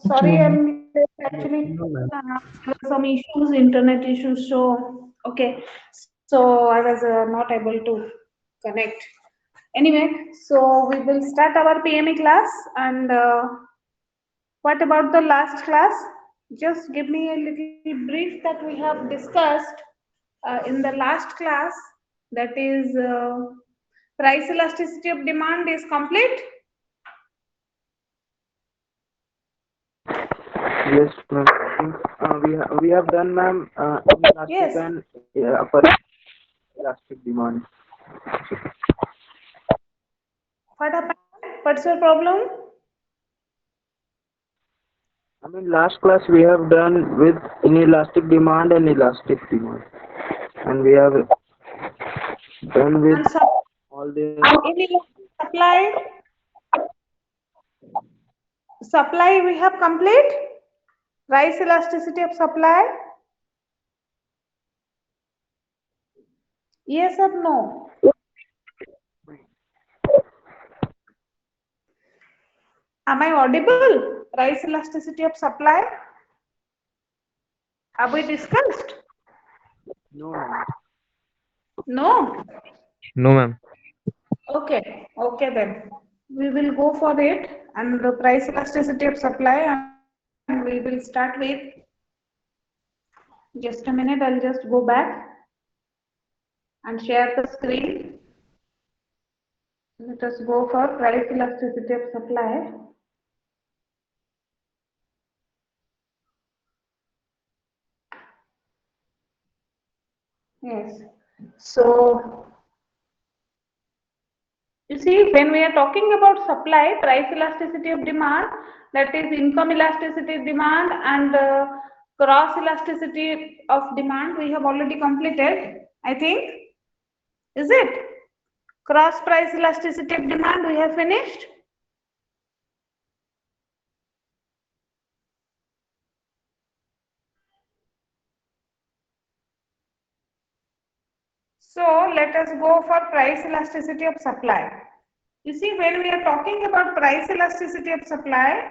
sorry, Okay. actually No, ma'am. there were some issues, internet issues. So okay, so I was not able to connect. Anyway, so we will start our PME class. And what about the last class? Just give me a little brief that we have discussed in the last class. That is, price elasticity of demand is complete. Yes, ma'am. I think we have done, ma'am, inelastic Yes. and upper elastic demand. What happened? What's your problem? I mean, last class we have done with inelastic demand and elastic demand, and we have done with And all the. in supply we have complete. Price elasticity of supply. Yes or no? Am I audible? Price elasticity of supply. Have we discussed? No, ma'am. No. No, ma'am. Okay. Okay then. We will go for it and the price elasticity of supply, and we will start with, just a minute. I'll just go back and share the screen. Let us go for price elasticity of supply. Yes. So you see, when we are talking about supply, price elasticity of demand, that is income elasticity of demand and cross elasticity of demand, we have already completed, I think. Is it? Cross price elasticity of demand, we have finished. So let us go for price elasticity of supply. You see, when we are talking about price elasticity of supply,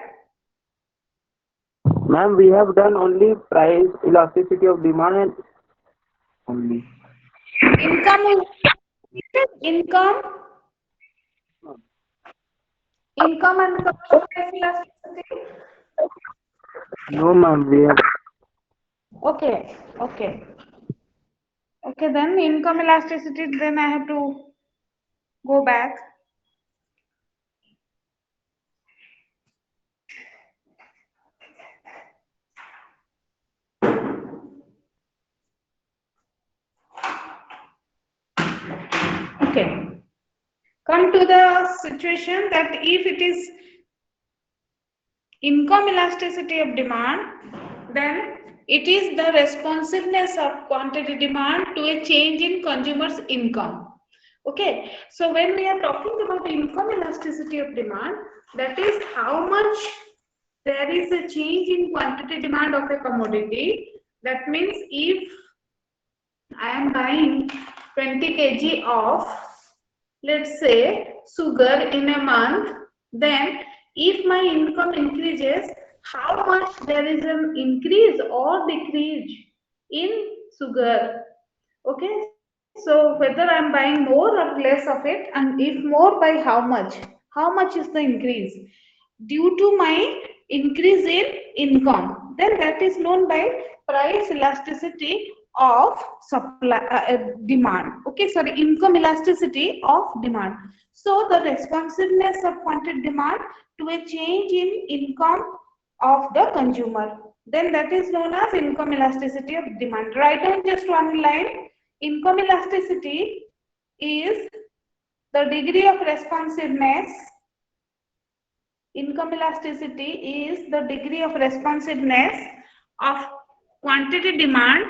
Ma'am, we have done only price elasticity of demand and only. income is income, income and cross price elasticity. No, ma'am, we have. Okay, okay, okay. Then income elasticity. Then I have to go back. Okay. Come to the situation that if it is income elasticity of demand, then it is the responsiveness of quantity demand to a change in consumer's income. Okay, so when we are talking about income elasticity of demand, that is how much there is a change in quantity demand of a commodity. That means if I am buying 20 kg of, let's say, sugar in a month, then if my income increases, how much there is an increase or decrease in sugar. Okay, so whether I'm buying more or less of it, and if more, by how much is the increase due to my increase in income, then that is known by price elasticity of supply demand. Okay, sorry, income elasticity of demand. So the responsiveness of quantity demand to a change in income of the consumer, then that is known as income elasticity of demand. Write down just one line. Income elasticity is the degree of responsiveness. Income elasticity is the degree of responsiveness of quantity demand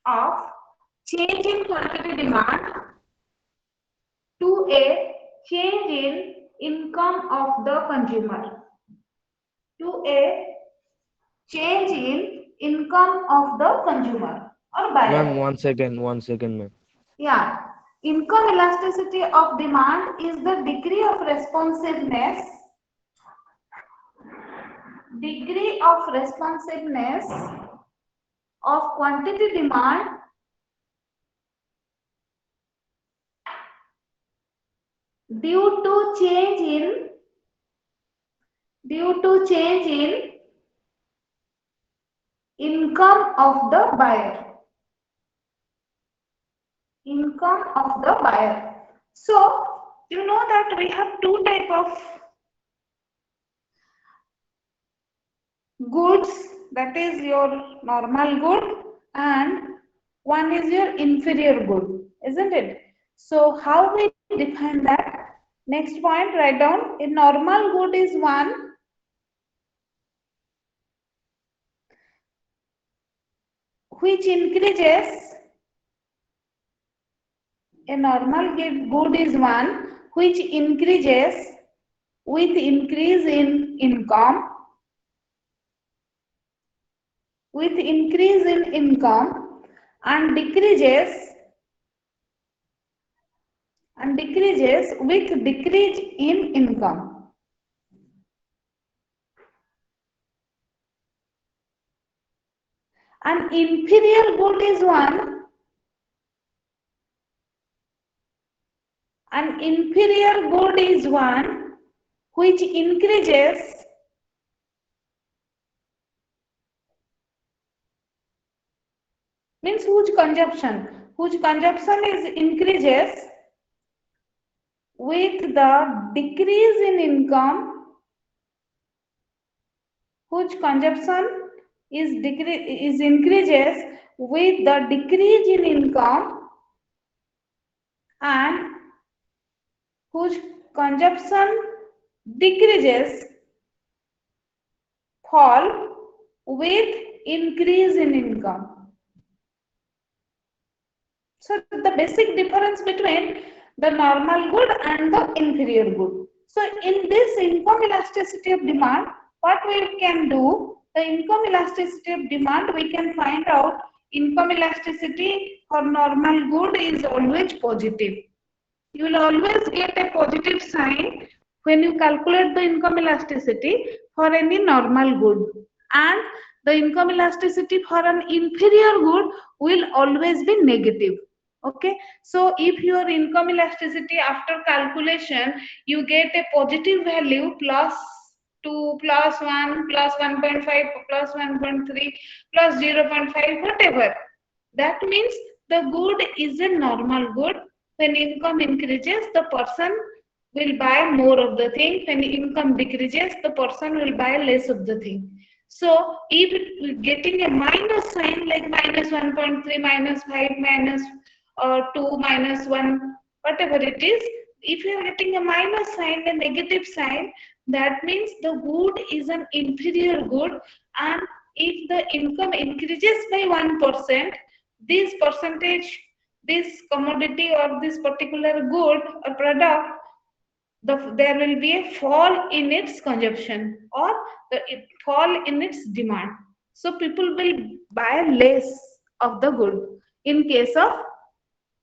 of change in quantity demand to a change in income of the consumer. To a change in income of the consumer or Ma'am, buyer. 1 second, 1 second, ma'am. Yeah, income elasticity of demand is the degree of responsiveness degree of responsiveness of quantity demand due to change in income of the buyer. Income of the buyer. So you know that we have two type of goods, that is your normal good and one is your inferior good, isn't it? So how we define that? Next point, write down. A normal good is one which increases. A normal good is one which increases with increase in income. With increase in income and decreases with decrease in income. An inferior good is one. An inferior good is one which increases means whose consumption is increases with the decrease in income, whose consumption is increases with the decrease in income and whose consumption decreases fall with increase in income. So the basic difference between the normal good and the inferior good. So in this income elasticity of demand, what we can do, the income elasticity of demand, we can find out income elasticity for normal good is always positive. You will always get a positive sign when you calculate the income elasticity for any normal good, and the income elasticity for an inferior good will always be negative. Okay, so if your income elasticity after calculation you get a positive value plus 2 plus 1 plus 1.5 plus 1.3 plus 0.5 whatever, that means the good is a normal good. When income increases, the person will buy more of the thing. When income decreases, the person will buy less of the thing. So if getting a minus sign like minus 1.3, minus 5, minus 2, minus 1, whatever it is, if you are getting a minus sign, a negative sign, that means the good is an inferior good, and if the income increases by 1%, this percentage, this commodity or this particular good or product, there will be a fall in its consumption or fall in its demand. So people will buy less of the good in case of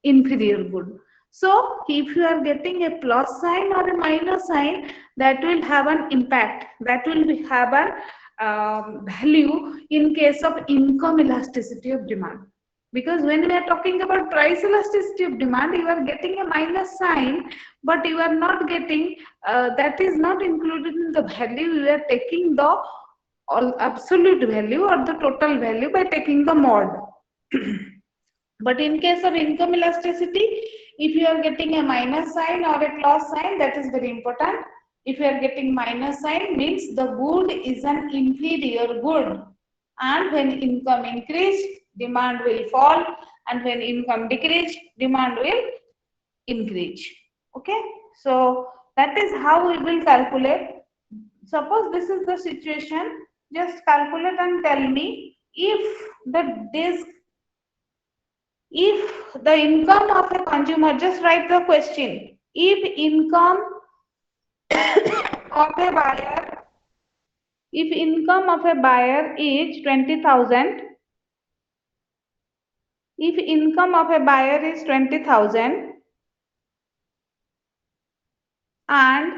inferior good. So if you are getting a plus sign or a minus sign, that will have an impact, that will have a value in case of income elasticity of demand. Because when we are talking about price elasticity of demand, you are getting a minus sign, but you are not getting, that is not included in the value. You are taking the absolute value or the total value by taking the mod. But in case of income elasticity, if you are getting a minus sign or a plus sign, that is very important. If you are getting minus sign, means the good is an inferior good. And when income increase, demand will fall. And when income decrease, demand will increase. Okay. So that is how we will calculate. Suppose this is the situation, just calculate and tell me if the income of a consumer, just write the question. If income of a buyer, if income of a buyer is 20,000, if income of a buyer is 20,000 and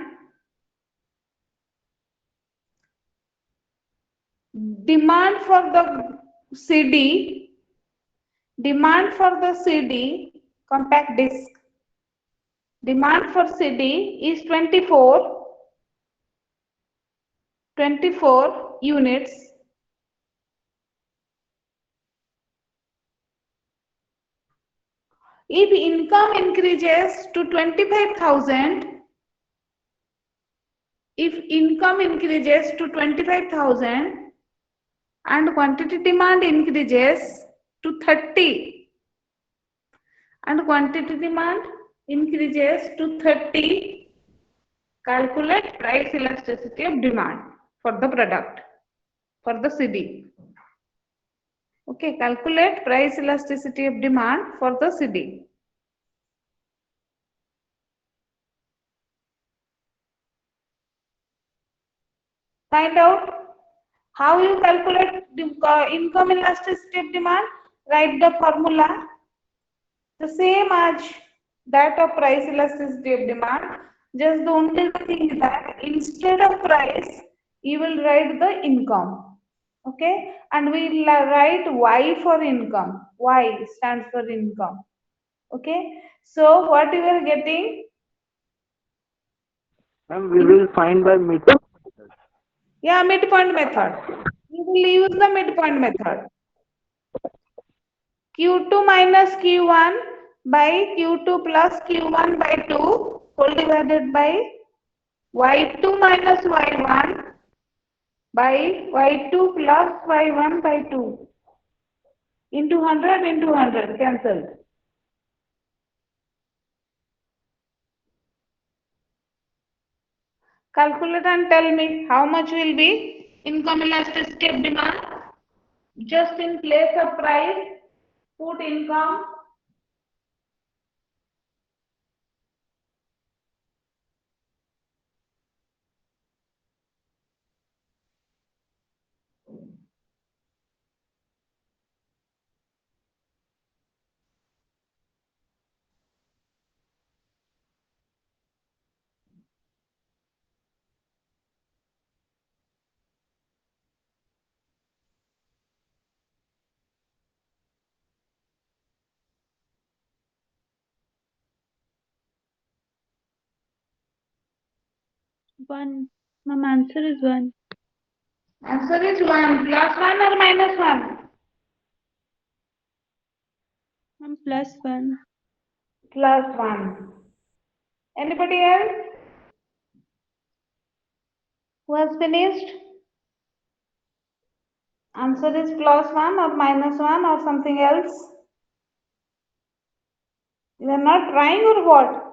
demand for the CD, compact disc, demand for CD is 24 units. If income increases to 25,000, and quantity demand increases to 30, calculate price elasticity of demand for the product, for the CD. Okay, calculate price elasticity of demand for the CD. Find out how you calculate income elasticity of demand. Write the formula, the same as that of price elasticity of demand. Just the only thing is that instead of price, you will write the income. Okay, and we will write Y for income. Y stands for income. Okay, so what you are getting? Ma'am, we will find by midpoint. Yeah, midpoint method. We will use the midpoint method. Q2 minus Q1 by Q2 plus Q1 by 2 whole divided by Y2 minus Y1 by Y2 plus Y1 by 2 into 100 cancelled. Calculate and tell me how much will be income elasticity of demand. Just in place of price, put income. One. Ma'am, answer is 1. Answer is 1. Plus 1 or minus 1? Ma'am, plus 1. Plus 1. Anybody else who has finished? Answer is plus 1 or minus 1 or something else? You are not trying or what?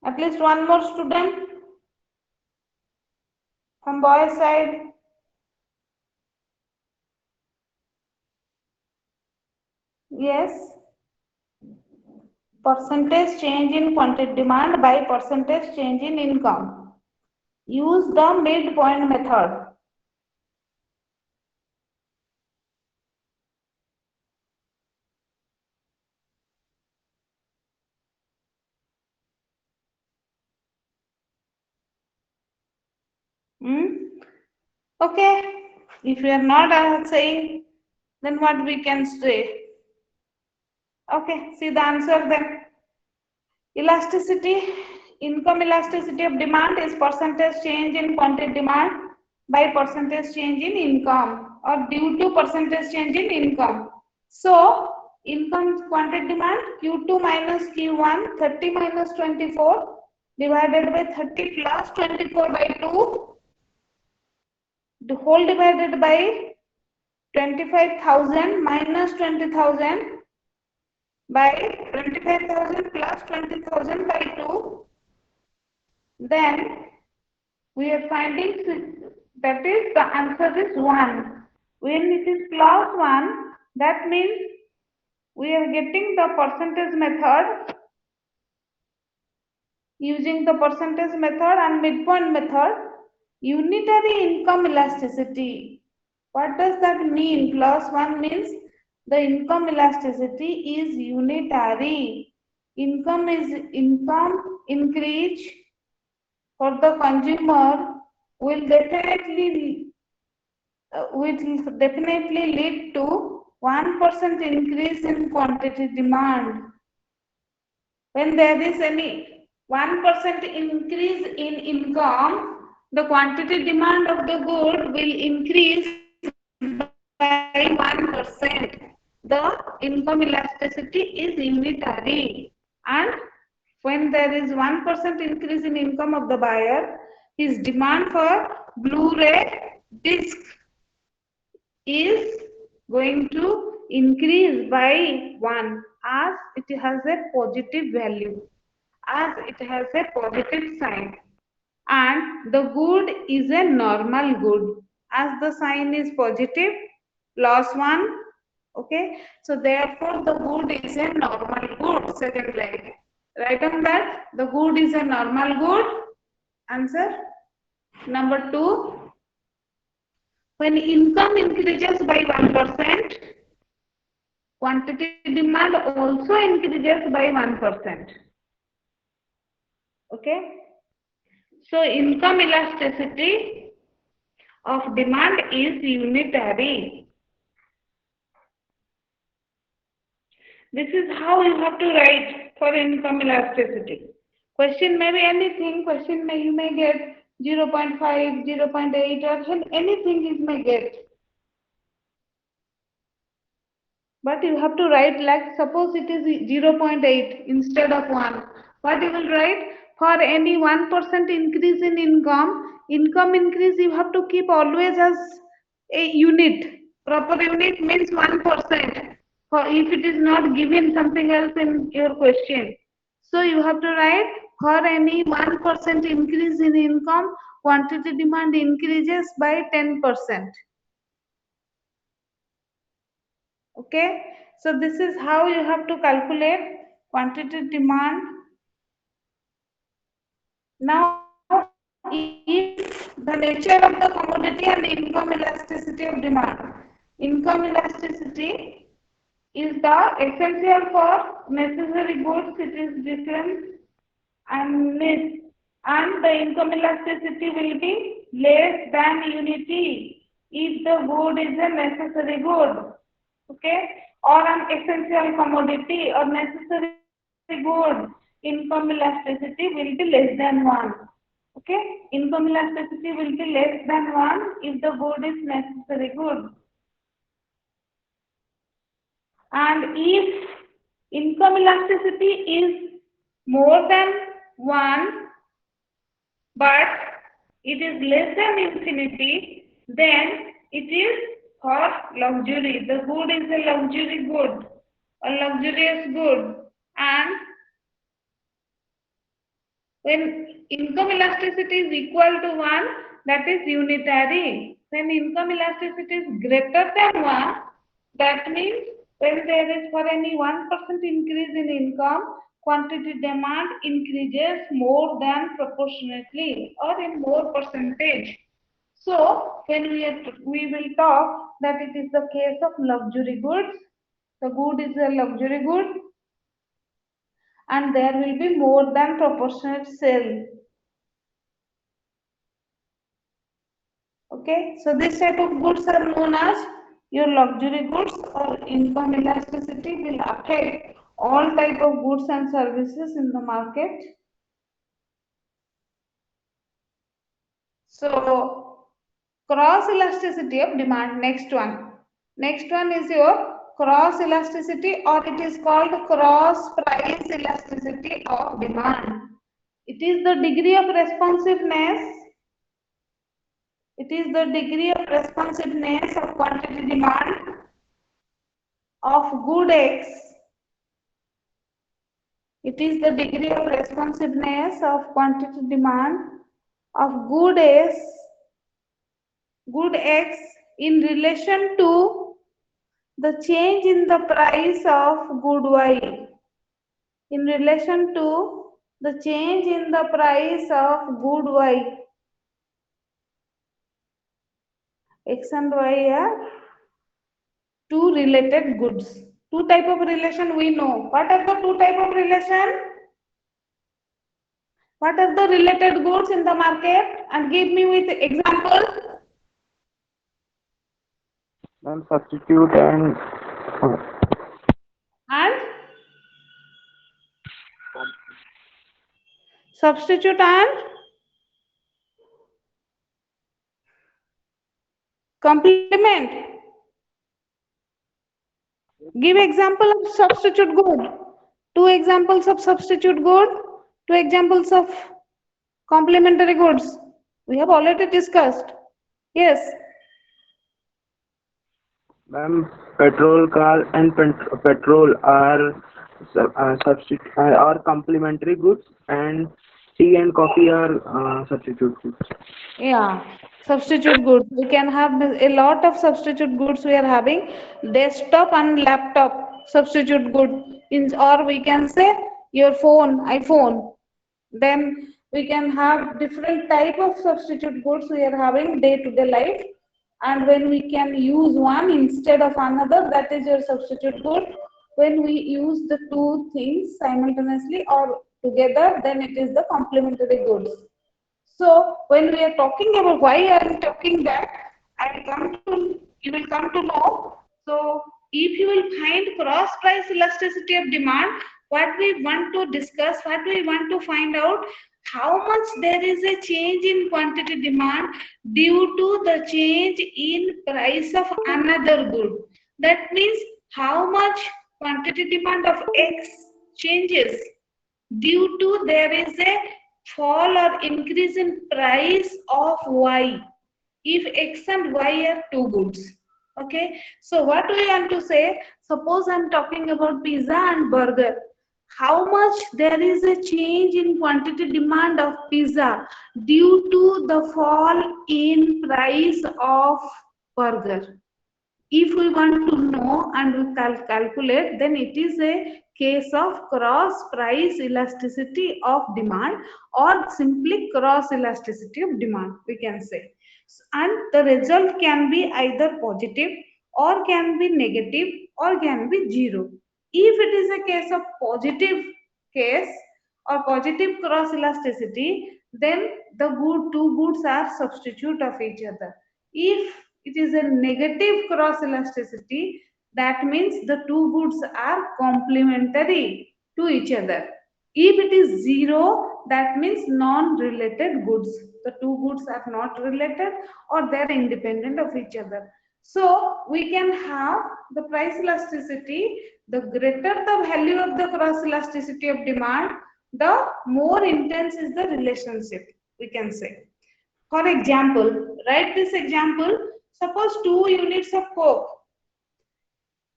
At least one more student from boys side. Yes. Percentage change in quantity demand by percentage change in income. Use the midpoint method. Okay. If you are not saying, then what we can say? Okay, see the answer then. Elasticity, income elasticity of demand is percentage change in quantity demand by percentage change in income or due to percentage change in income. So, income quantity demand Q2 minus Q1, 30 minus 24 divided by 30 plus 24 by 2, the whole divided by 25,000 minus 20,000 by 25,000 plus 20,000 by 2, then we are finding that is the answer is 1. When it is plus 1, that means we are getting the percentage method. Using the percentage method and midpoint method, unitary income elasticity. What does that mean? Plus 1 means the income elasticity is unitary. Income increase for the consumer will definitely lead to 1% increase in quantity demand. When there is any 1% increase in income, the quantity demand of the good will increase by 1%. The income elasticity is unitary. And when there is 1% increase in income of the buyer, his demand for Blu-ray disc is going to increase by 1 as it has a positive value, as it has a positive sign, and the good is a normal good as the sign is positive plus 1. Okay, so therefore the good is a normal good. Second line, write on that, the good is a normal good. Answer number 2. When income increases by 1%, quantity demand also increases by 1%. Okay. So income elasticity of demand is unitary. This is how you have to write for income elasticity. Question may be anything. Question may you may get 0.5, 0.8 or anything you may get. But you have to write like suppose it is 0.8 instead of 1. What you will write? For any 1% increase in income increase you have to keep always as a unit. Proper unit means 1%. For if it is not given something else in your question. So you have to write for any 1% increase in income, quantity demand increases by 10%. Okay, so this is how you have to calculate quantity demand. Now, if the nature of the commodity and the income elasticity of demand, income elasticity is the essential for necessary goods, it is different and needs, and the income elasticity will be less than unity if the good is a necessary good. Okay, or an essential commodity or necessary good, income elasticity will be less than 1. Okay, income elasticity will be less than 1 if the good is necessary good. And if income elasticity is more than 1 but it is less than infinity, then it is for luxury. The good is a luxury good, a luxurious good. And when income elasticity is equal to 1, that is unitary. When income elasticity is greater than 1, that means when there is for any 1% increase in income, quantity demand increases more than proportionately or in more percentage. So when we will talk that it is the case of luxury goods, the good is a luxury good and there will be more than proportionate sale. Okay, so this type of goods are known as your luxury goods, or income elasticity will affect all type of goods and services in the market. So cross elasticity of demand, next one. Next one is your cross elasticity, or it is called cross price elasticity of demand. It is the degree of responsiveness. It is the degree of responsiveness of quantity demand of good X. It is the degree of responsiveness of quantity demand of good X in relation to the change in the price of good Y. In relation to the change in the price of good Y. X and Y are two related goods. Two type of relation we know. What are the two type of relation? What are the related goods in the market? And give me with example. Ma'am, substitute and And substitute and complement. Give example of substitute good. Two examples of substitute good. Two examples of complementary goods. We have already discussed. Yes. ma'am, petrol car and petrol are substitute are complementary goods, and tea and coffee are substitute goods. Yeah. Substitute goods. We can have a lot of substitute goods we are having. Desktop and laptop substitute good. Or we can say your phone, iPhone. Then we can have different type of substitute goods we are having day-to-day life. And when we can use one instead of another, that is your substitute good. When we use the two things simultaneously or together, then it is the complementary goods. So when we are talking about why I am talking that, you will come to know. So if you will find cross price elasticity of demand, what we want to discuss, what we want to find out, how much there is a change in quantity demand due to the change in price of another good. That means how much quantity demand of X changes due to there is a fall or increase in price of Y if X and Y are two goods. Okay, so what we want to say, suppose I'm talking about pizza and burger. How much there is a change in quantity demand of pizza due to the fall in price of burger? If we want to know and we calculate, then it is a case of cross price elasticity of demand or simply cross elasticity of demand, we can say. And the result can be either positive or can be negative or can be zero. If it is a case of positive case or positive cross elasticity, then the two goods are substitute of each other. If it is a negative cross elasticity, that means the two goods are complementary to each other. If it is zero, that means non-related goods. The two goods are not related or they are independent of each other. So we can have the price elasticity, the greater the value of the cross elasticity of demand, the more intense is the relationship, we can say. For example, write this example. Suppose 2 units of Coke.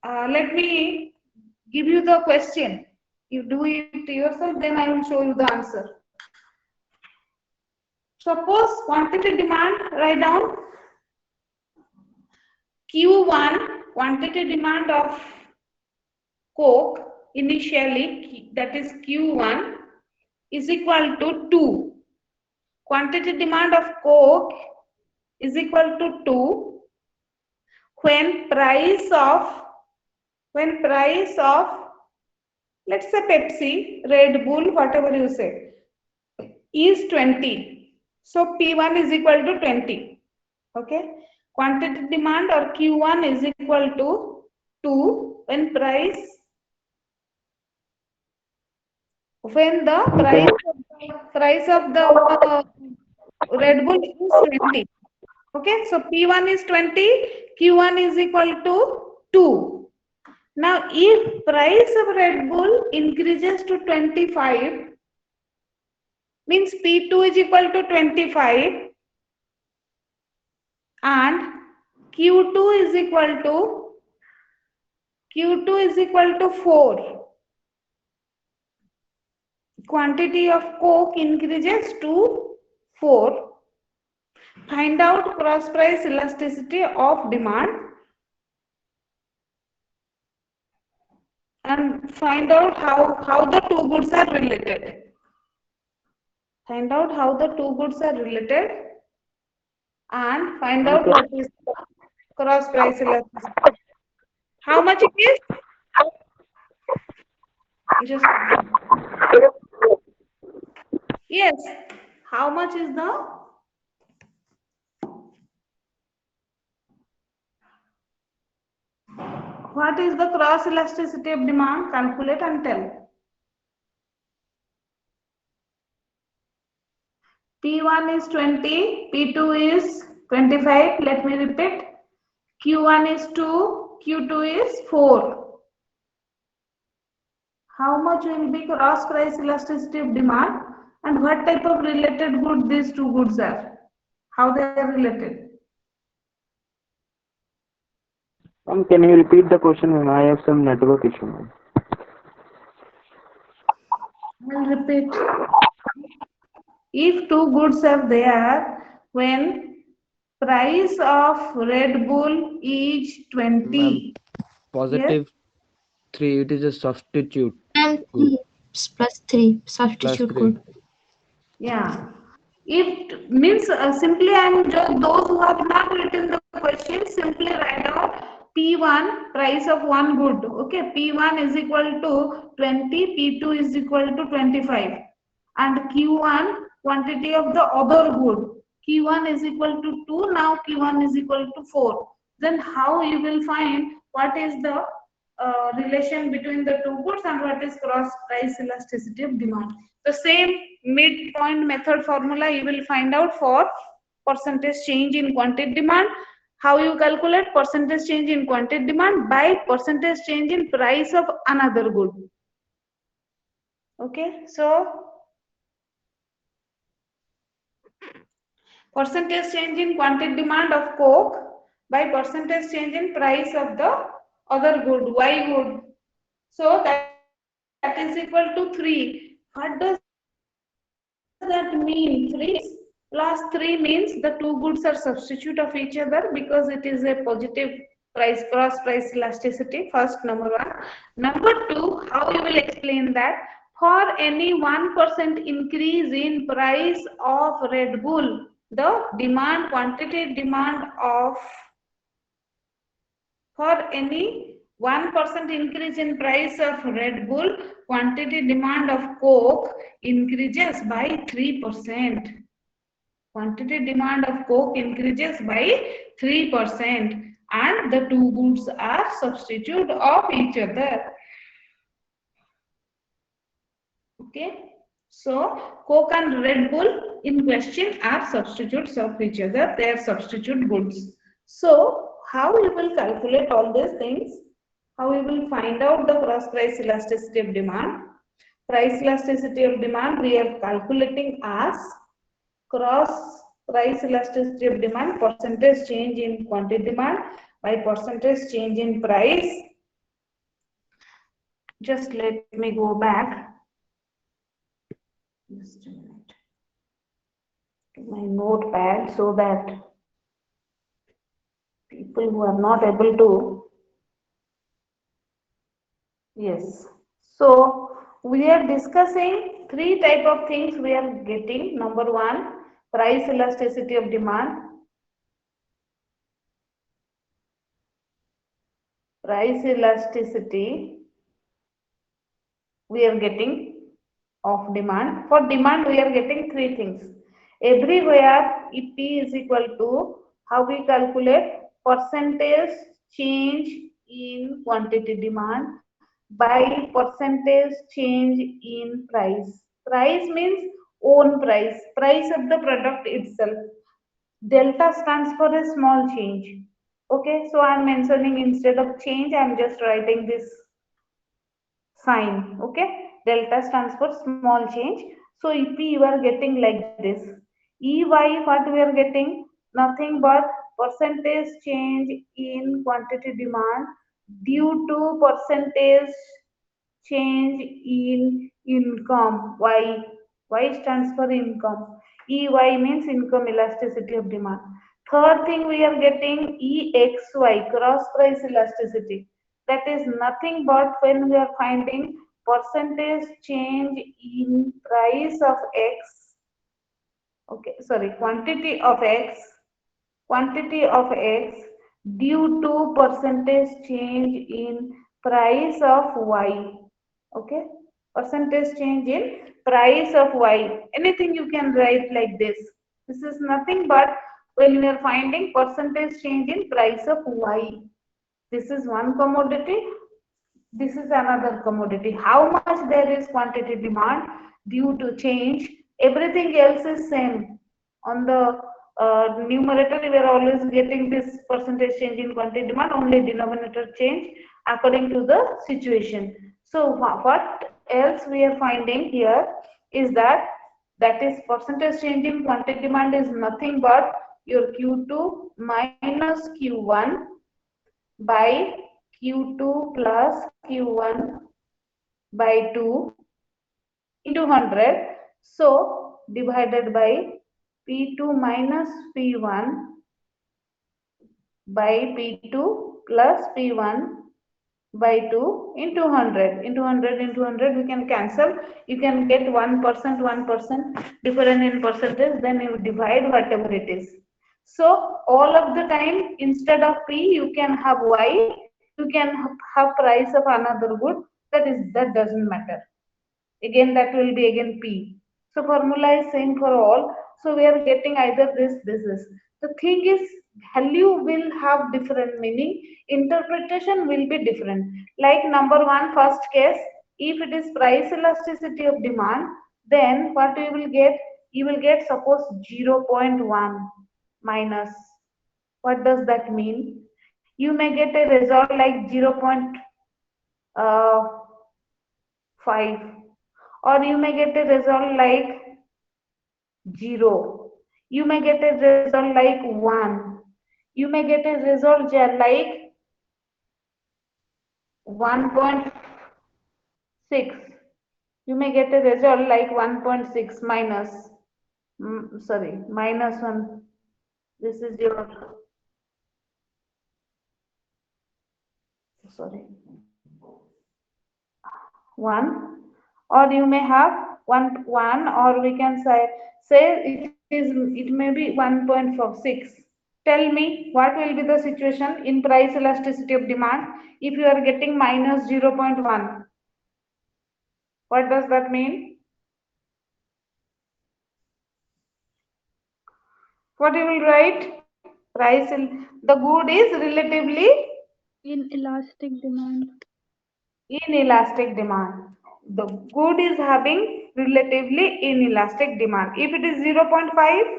Let me give you the question. You do it yourself, then I will show you the answer. Suppose quantity demand, write down Q1, quantity demand of Coke initially, that is Q1, is equal to 2. Quantity demand of Coke is equal to 2 when price of let's say Pepsi, Red Bull, whatever you say, is 20. So P1 is equal to 20. Okay. Quantity demand or Q1 is equal to 2 when the price of the Red Bull is 20. Okay, so P1 is 20, Q1 is equal to 2. Now, if price of Red Bull increases to 25, means P2 is equal to 25 and Q2 is equal to 4. Quantity of Coke increases to 4. Find out cross price elasticity of demand and find out how the two goods are related. Find out how the two goods are related and find out what is cross price elasticity. How much it is? Just Yes. How much is the what is the cross elasticity of demand? Calculate and tell. P1 is 20, P2 is 25. Let me repeat. Q1 is 2, Q2 is 4. How much will be cross price elasticity of demand and what type of related good these two goods are? How they are related? Can you repeat the question, ma'am? I have some network issue, ma'am. I'll repeat. If two goods are there, when price of Red Bull is Ma'am, 20, yes, positive 3, it is a substitute And good. plus 3 Plus substitute 3. good. yeah. If means simply I'm just those who have not written the question simply write out P1 price of one good. Okay, P1 is equal to 20, P2 is equal to 25, and Q1 quantity of the other good. Q1 is equal to 2. Now Q1 is equal to 4. Then how you will find what is the relation between the two goods and what is cross price elasticity of demand. The same midpoint method formula you will find out for percentage change in quantity demand. How you calculate percentage change in quantity demand? By percentage change in price of another good. Okay, so percentage change in quantity demand of Coke by percentage change in price of the other good, Y good. So that is equal to 3. What does that mean? 3 plus 3 means the two goods are substitute of each other because it is a positive price cross price elasticity. First, number one. Number two, how you will explain that? For any 1% increase in price of Red Bull, the demand quantity demand of for any 1% increase in price of Red Bull, quantity demand of Coke increases by 3%. Quantity demand of Coke increases by 3% and the two goods are substitute of each other. Okay. So Coke and Red Bull in question are substitutes of each other. They are substitute goods. So how you will calculate all these things? How you will find out the cross price elasticity of demand? Price elasticity of demand we are calculating as cross price elasticity of demand percentage change in quantity demand by percentage change in price. Just let me go back. Just a minute. To my notepad so that people who are not able to. Yes. So we are discussing three type of things we are getting. Number one, price elasticity of demand. Price elasticity we are getting of demand. For demand, we are getting three things. Everywhere, EP is equal to how we calculate percentage change in quantity demand by percentage change in price. Price means own price, price of the product itself. Delta stands for a small change. Okay, so I'm mentioning instead of change, I'm just writing this sign. Okay, delta stands for small change. So EP you are getting like this. EY what we are getting? Nothing but percentage change in quantity demand due to percentage change in income. Y stands for income. EY means income elasticity of demand. Third thing we are getting EXY, cross price elasticity. That is nothing but when we are finding percentage change in price of X, okay, sorry, quantity of X due to percentage change in price of Y. Okay. Percentage change in price of Y. Anything you can write like this. This is nothing but when we are finding percentage change in price of Y. This is one commodity, this is another commodity. How much there is quantity demand due to change, everything else is same. On the numerator, we are always getting this percentage change in quantity demand, only denominator change according to the situation. So what else we are finding here is that is percentage change in quantity demand is nothing but your Q2 minus Q1 by Q2 plus Q1 by 2 into 100. So divided by P2 minus P1 by P2 plus P1 by 2 into 100. Into 100 into 100 we can cancel. You can get 1% different in percentage, then you divide whatever it is. So all of the time instead of P you can have Y, you can have price of another good, that doesn't matter. Again that will be again P. So formula is same for all. So we are getting either this is. The thing is value will have different meaning, interpretation will be different. Like number one first case, if it is price elasticity of demand, then what you will get? You will get suppose 0.1 minus. What does that mean? You may get a result like 0.5, or you may get a result like 0. You may get a result like 1. You may get a result like 1.6. You may get a result like 1.6 minus, sorry, minus 1. This is your, sorry, 1. Or you may have 1, or we can say it may be 1.46. Tell me what will be the situation in price elasticity of demand if you are getting minus 0.1. What does that mean? What you will write? Price in the good is relatively Inelastic demand. inelastic demand. The good is having relatively inelastic demand. If it is 0.5,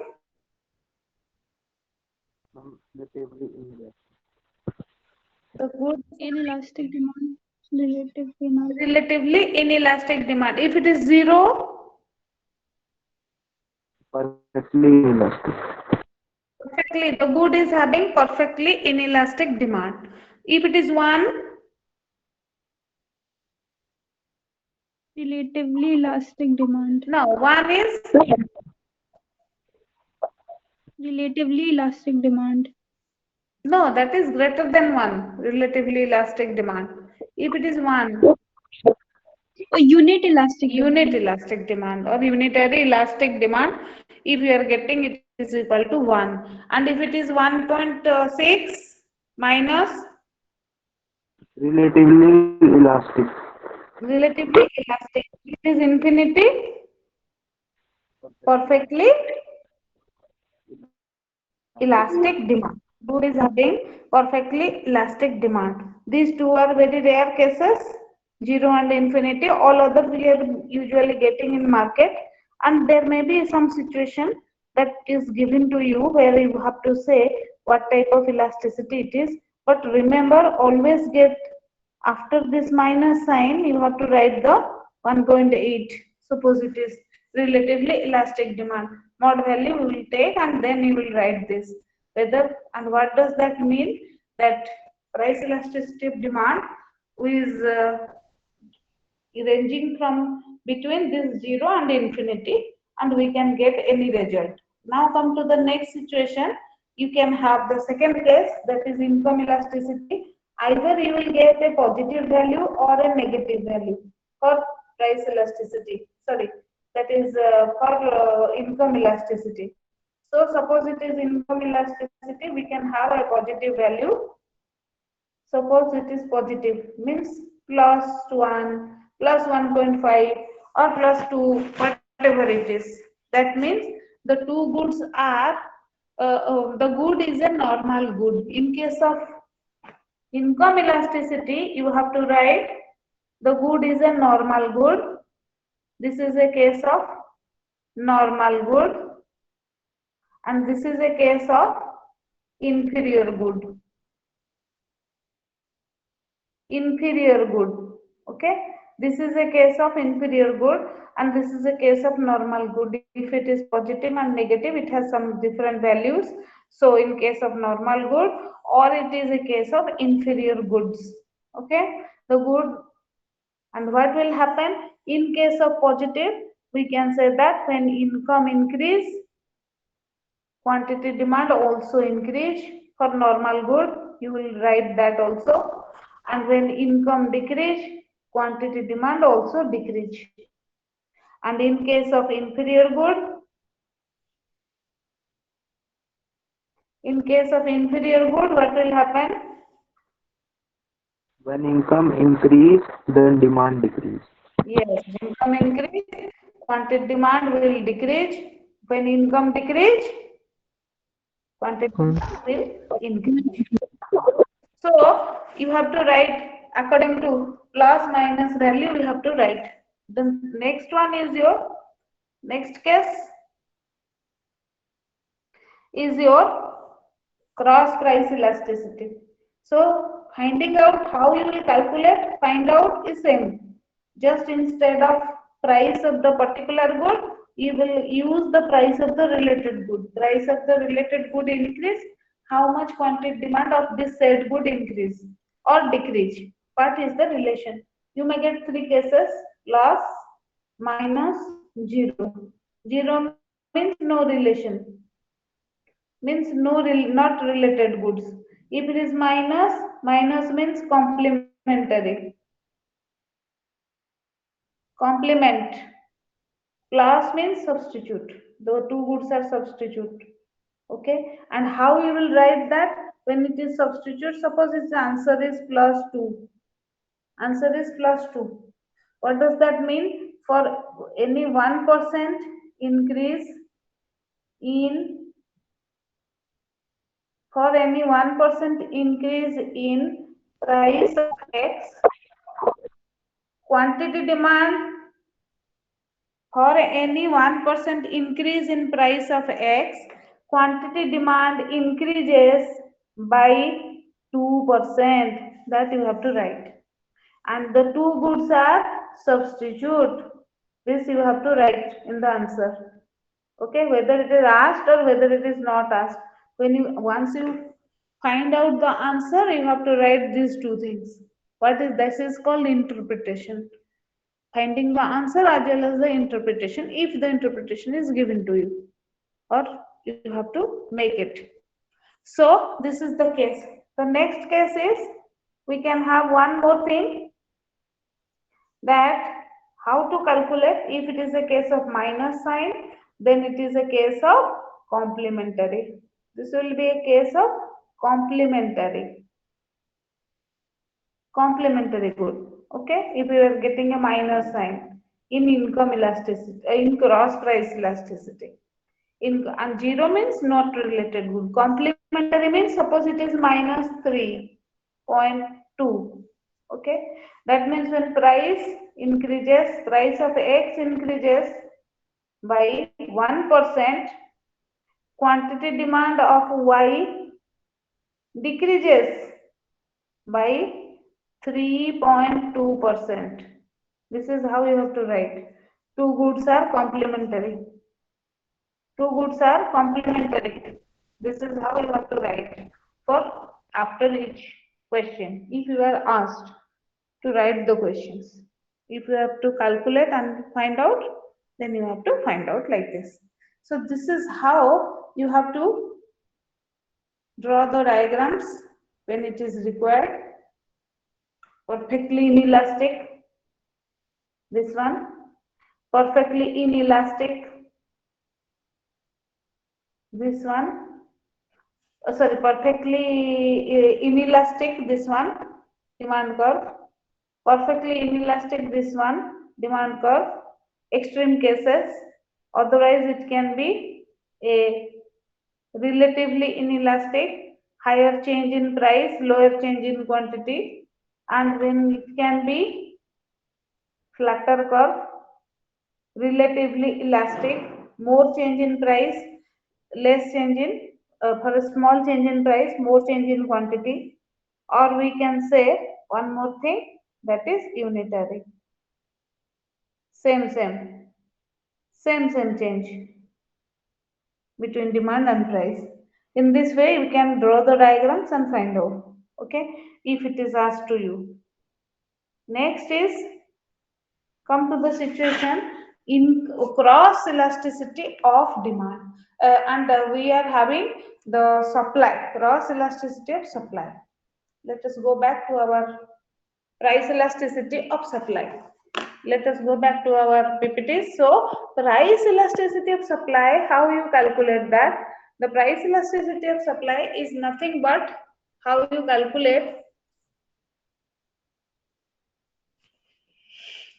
Relatively inelastic. the good Inelastic demand. Relative demand. relatively inelastic demand. If it is 0, Perfectly inelastic. perfectly, the good is having perfectly inelastic demand. If it is 1, Relatively elastic demand. no, 1 is, Relatively elastic demand. no, that is greater than 1, relatively elastic demand. If it is 1, A unit elastic unit demand. elastic demand or unitary elastic demand, if you are getting it is equal to 1. And if it is 1.6 minus Relatively elastic. relatively elastic, it is infinity, perfectly elastic demand. Good is having perfectly elastic demand. These two are very rare cases, 0 and infinity. All other we are usually getting in market, and there may be some situation that is given to you where you have to say what type of elasticity it is. But remember, always get after this minus sign, you have to write the 1.8. Suppose it is relatively elastic demand. Mod value we will take and then you will write this. Whether and what does that mean? That price elasticity of demand is ranging from between this 0 and infinity, and we can get any result. Now come to the next situation. You can have the second case, that is income elasticity. Either you will get a positive value or a negative value for price elasticity. Sorry, that is for income elasticity. So suppose it is income elasticity, we can have a positive value. Suppose it is positive, means plus 1, plus 1.5 or plus 2, whatever it is. That means the two goods are, the good is a normal good. In case of income elasticity, you have to write the good is a normal good. This is a case of normal good, and this is a case of inferior good. Inferior good. Okay, this is a case of inferior good, and this is a case of normal good. If it is positive and negative, it has some different values. So in case of normal good, or it is a case of inferior goods. Okay, the good. And what will happen in case of positive? We can say that when income increase, quantity demand also increase. For normal good, you will write that also. And when income decrease, quantity demand also decrease. And in case of inferior good, what will happen? When income increase, then demand decrease. Yes, income increase, quantity demand will decrease. When income decrease, quantity demand will increase. So you have to write according to plus minus value, you have to write. The next one is your next case is your cross price elasticity. So finding out how you will calculate, find out is same. Just instead of price of the particular good, you will use the price of the related good. Price of the related good increase, how much quantity demand of this said good increase or decrease. What is the relation? You may get three cases: loss, minus, zero. Zero means no relation, means not related goods. If it is minus, minus means complementary. Complement. Plus means substitute. The two goods are substitute. Okay. And how you will write that? When it is substitute, suppose its answer is plus 2. Answer is plus 2. What does that mean? For any 1% increase in for any 1% increase in price of X, quantity demand for any 1% increase in price of X, quantity demand increases by 2%. That you have to write. And the two goods are substitute. This you have to write in the answer. Okay, whether it is asked or whether it is not asked. Once you find out the answer, you have to write these two things. This is called interpretation. Finding the answer as well as the interpretation, if the interpretation is given to you, or you have to make it. So this is the case. The next case is, we can have one more thing, that how to calculate if it is a case of minus sign, then it is a case of complementary. This will be a case of complementary good. Okay, if you are getting a minus sign in income elasticity, in cross price elasticity. And zero means not related good. Complementary means suppose it is minus 3.2. Okay, that means when price increases, price of X increases by 1%, quantity demand of Y decreases by 3.2%. This is how you have to write. Two goods are complementary. Two goods are complementary. This is how you have to write for after each question. If you are asked to write the questions, if you have to calculate and find out, then you have to find out like this. So this is how you have to draw the diagrams when it is required. Perfectly inelastic, this one. Perfectly inelastic, this one. Sorry, perfectly inelastic, this one, demand curve. Perfectly inelastic, this one, demand curve. Extreme cases, otherwise it can be a relatively inelastic, higher change in price, lower change in quantity, and then it can be flatter curve, relatively elastic, more change in price, less change in, for a small change in price, more change in quantity, or we can say one more thing, that is unitary. Same, same change between demand and price. In this way, we can draw the diagrams and find out, okay, if it is asked to you. Next is, come to the situation in cross elasticity of demand. And we are having the supply, cross elasticity of supply. Let us go back to our price elasticity of supply. Let us go back to our PPT. So, price elasticity of supply, how you calculate that? The price elasticity of supply is nothing but how you calculate.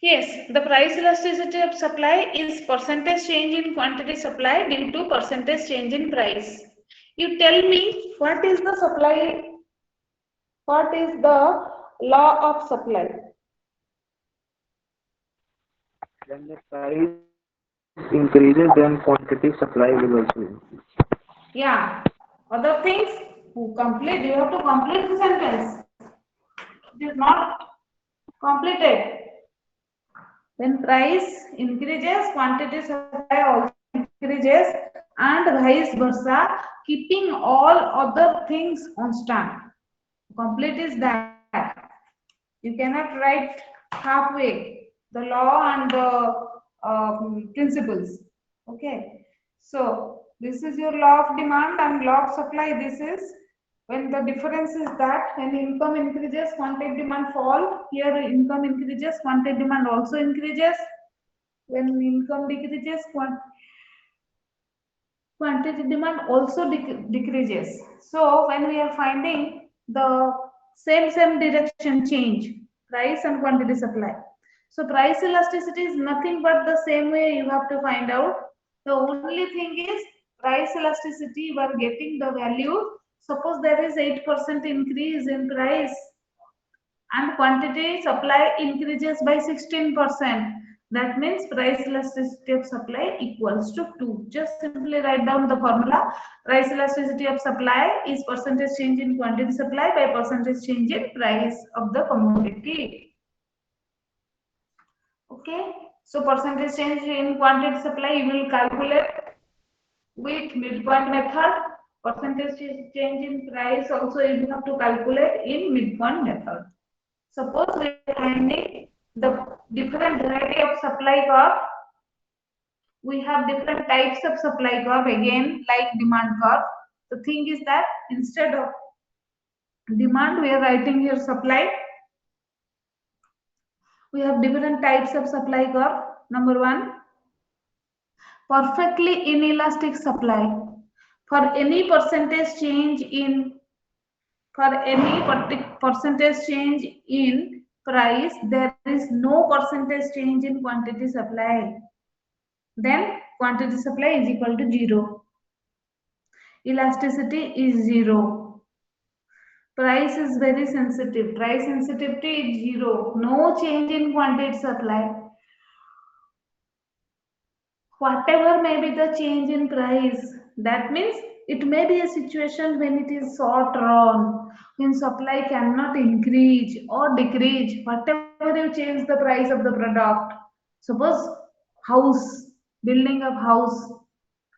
Yes, the price elasticity of supply is percentage change in quantity supply due to percentage change in price. You tell me what is the supply, what is the law of supply? When the price increases, then quantity supply will also increase. Yeah, other things, you complete, you have to complete the sentence. It is not completed. When price increases, quantity supply also increases, and vice versa, keeping all other things constant. Complete is that. You cannot write halfway the law and the principles. Okay. So this is your law of demand and law of supply. This is when the difference is that when income increases, quantity demand fall. Here income increases, quantity demand also increases. When income decreases, quantity demand also decreases. So when we are finding the same direction change, price and quantity supply. So price elasticity is nothing but the same way you have to find out. The only thing is price elasticity, we are getting the value. Suppose there is 8% increase in price and quantity supply increases by 16%. That means price elasticity of supply equals to 2. Just simply write down the formula. Price elasticity of supply is percentage change in quantity supply by percentage change in price of the commodity. Okay. So percentage change in quantity supply you will calculate with midpoint method. Percentage change in price also you have to calculate in midpoint method. Suppose we are finding the different variety of supply curve. We have different types of supply curve again, like demand curve. The thing is that instead of demand, we are writing here supply. We have different types of supply curve. Number one, perfectly inelastic supply. For any percentage change in percentage change in price, there is no percentage change in quantity supply. Then quantity supply is equal to 0. Elasticity is 0. Price is very sensitive. Price sensitivity is 0. No change in quantity supply. Whatever may be the change in price, that means it may be a situation when it is short run, when supply cannot increase or decrease, whatever you change the price of the product. Suppose house, building of house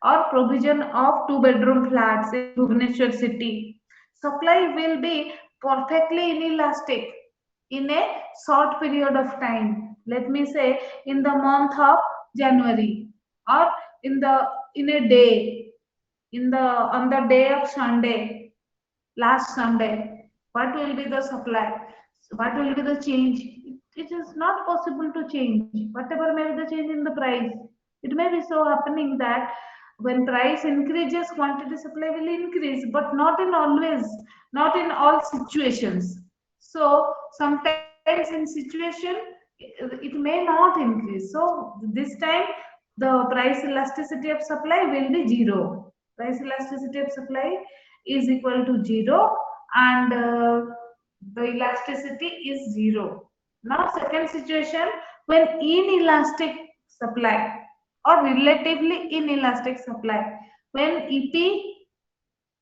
or provision of 2-bedroom flats in Bhubaneswar city. Supply will be perfectly inelastic in a short period of time. Let me say in the month of January, or in a day, in the on the day of Sunday, last Sunday, what will be the supply? What will be the change? It is not possible to change. Whatever may be the change in the price, it may be so happening that when price increases, quantity supply will increase, but not in always, not in all situations. So sometimes sometimes in situation it may not increase. So this time the price elasticity of supply will be zero. Price elasticity of supply is equal to zero, and the elasticity is zero. Now second situation, when inelastic supply or relatively inelastic supply, when EP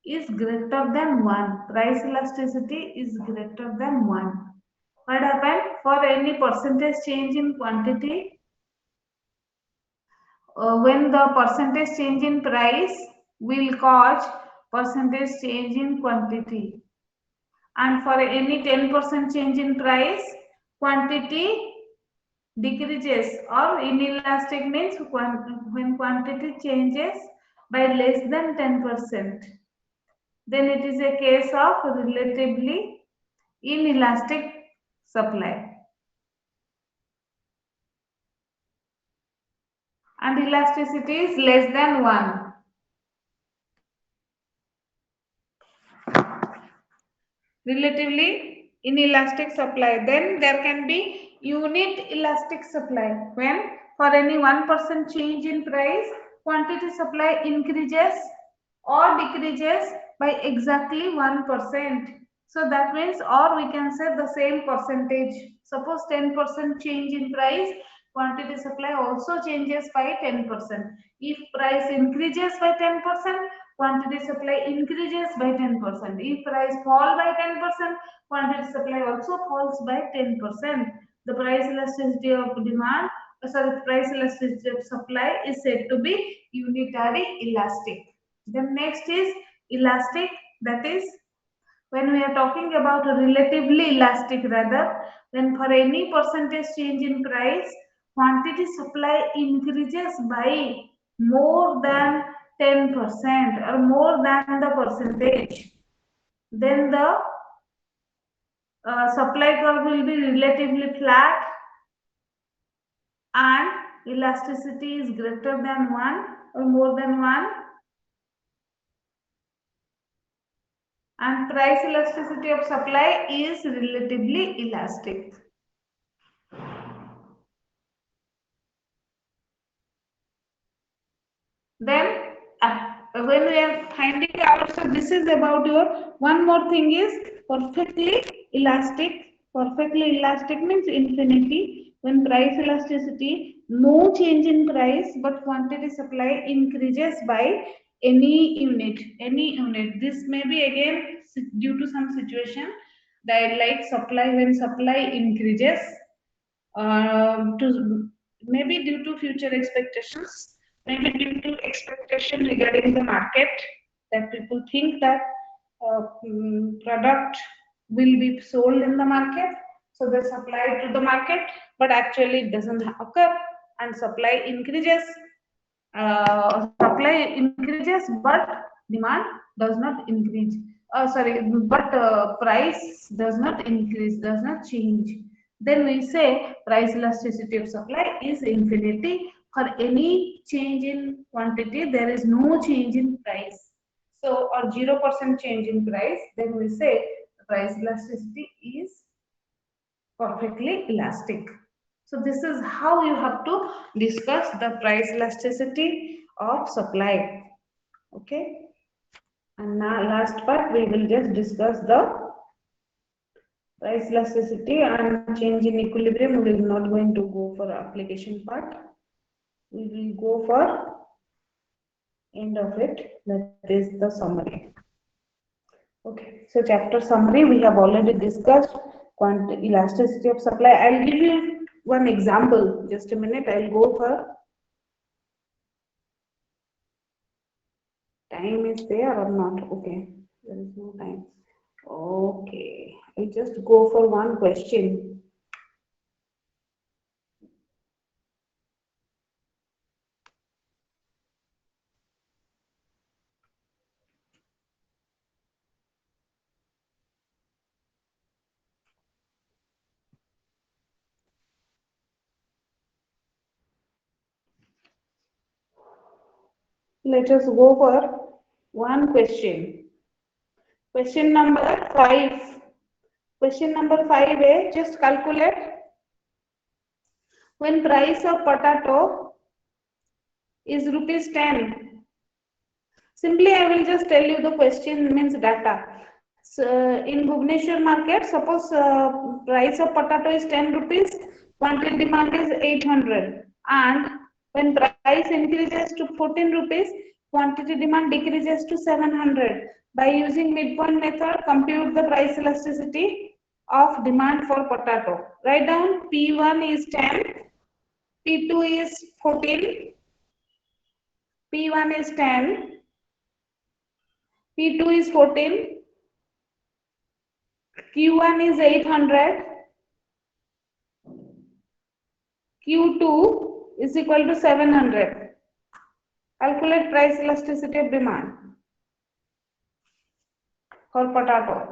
is greater than 1, price elasticity is greater than 1. What happened? For any percentage change in quantity, when the percentage change in price will cause percentage change in quantity, and for any 10% change in price, quantity decreases, or inelastic means when quantity changes by less than 10%, then it is a case of relatively inelastic supply. And elasticity is less than 1. Relatively inelastic supply. Then there can be unit elastic supply, when for any 1% change in price, quantity supply increases or decreases by exactly 1%. So that means, or we can say the same percentage. Suppose 10% change in price, quantity supply also changes by 10%. If price increases by 10%, quantity supply increases by 10%. If price fall by 10%, quantity supply also falls by 10%. The price elasticity of demand, price elasticity of supply is said to be unitary elastic. Then next is elastic, that is when we are talking about relatively elastic, rather, when for any percentage change in price, quantity supply increases by more than 10% or more than the percentage, then the supply curve will be relatively flat and elasticity is greater than 1 or more than 1, and price elasticity of supply is relatively elastic. Then when we are finding out, so this is about your, one more thing is perfectly elastic. Perfectly elastic means infinity. When price elasticity, no change in price, but quantity supply increases by any unit. This may be again due to some situation, that like supply, when supply increases to maybe due to future expectations, maybe due to expectation regarding the market, that people think that product will be sold in the market, so they supply to the market, but actually it doesn't occur, and supply increases, but demand does not increase. Sorry, but price does not increase, does not change. Then we say price elasticity of supply is infinity. For any change in quantity, there is no change in price. So, or 0% change in price, then we say price elasticity is perfectly elastic. So this is how you have to discuss the price elasticity of supply. Okay. And now last part we will just discuss the price elasticity and change in equilibrium. We will not going to go for application part. We will go for end of it. That is the summary. Okay. So chapter summary we have already discussed elasticity of supply. I'll give you one example. Just a minute. I'll go for time is there or not. Okay. There is no time. Okay. I just go for one question. Let us go for one question. Question number 5. Question number 5A, just calculate. When price of potato is rupees 10, simply I will just tell you the question means data. So in Bhubaneswar market, suppose price of potato is 10 rupees, quantity demand is 800, and when price increases to 14 rupees, quantity demand decreases to 700. By using midpoint method, compute the price elasticity of demand for potato. Write down P1 is 10, P2 is 14, P1 is 10, P2 is 14, Q1 is 800, Q2 is equal to 700. Calculate price elasticity of demand for potato.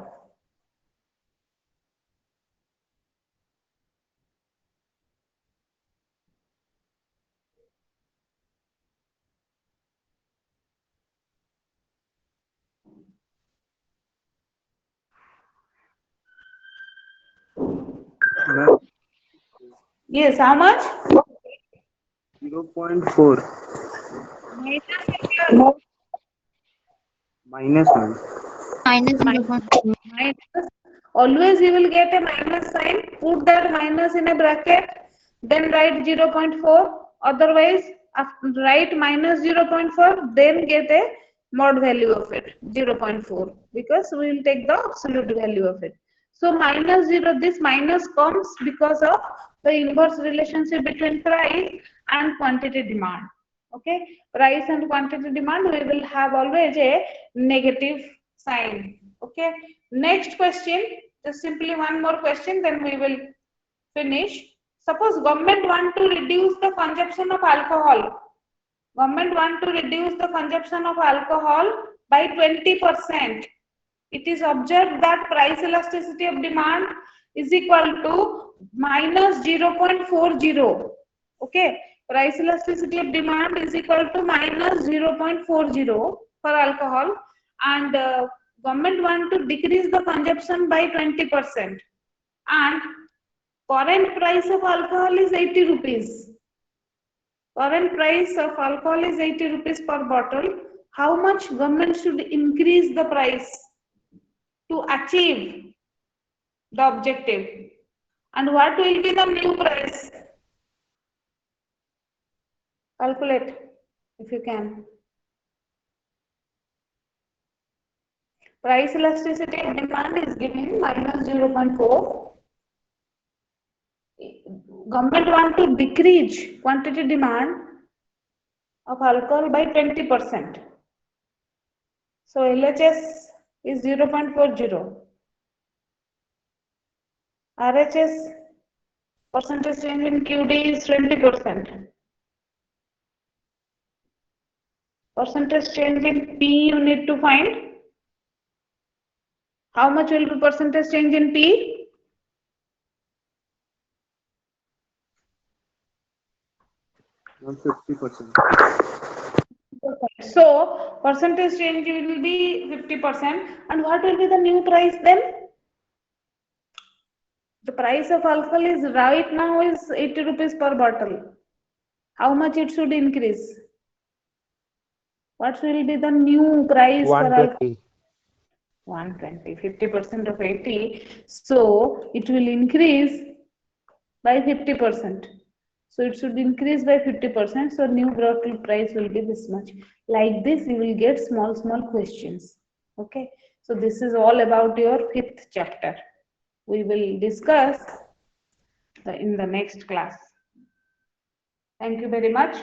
Ma'am, Yes, how much? 0.4 minus, ma'am. Minus. Always you will get a minus sign. Put that minus in a bracket. Then write 0.4. Otherwise, write minus 0.4. Then get a mod value of it 0.4, because we will take the absolute value of it. So minus 0. This minus comes because of the inverse relationship between price and quantity demand. Okay, price and quantity demand, we will have always a negative sign. Okay, next question, just simply one more question, then we will finish. Suppose government want to reduce the consumption of alcohol. Government want to reduce the consumption of alcohol by 20%. It is observed that price elasticity of demand is equal to minus 0.40. Okay, price elasticity of demand is equal to minus 0.40 for alcohol, and government want to decrease the consumption by 20%, and current price of alcohol is 80 rupees. Current price of alcohol is 80 rupees per bottle. How much government should increase the price to achieve the objective? And what will be the new price? Calculate if you can. Price elasticity of demand is given minus 0.4. Government want to decrease quantity demand of alcohol by 20%. So LHS is 0.40. RHS percentage change in QD is 20%. Percentage change in P you need to find. How much will be percentage change in P? Ma'am, 50%. So percentage change will be 50%. And what will be the new price then? The price of alcohol is right now is 80 rupees per bottle. How much it should increase? What will be the new price for alcohol? 120. 50% of 80. So it will increase by 50%. So it should increase by 50%. So new bottle price will be this much. Like this, you will get small questions. Okay. So this is all about your 5th chapter. We will discuss in the next class. Thank you very much.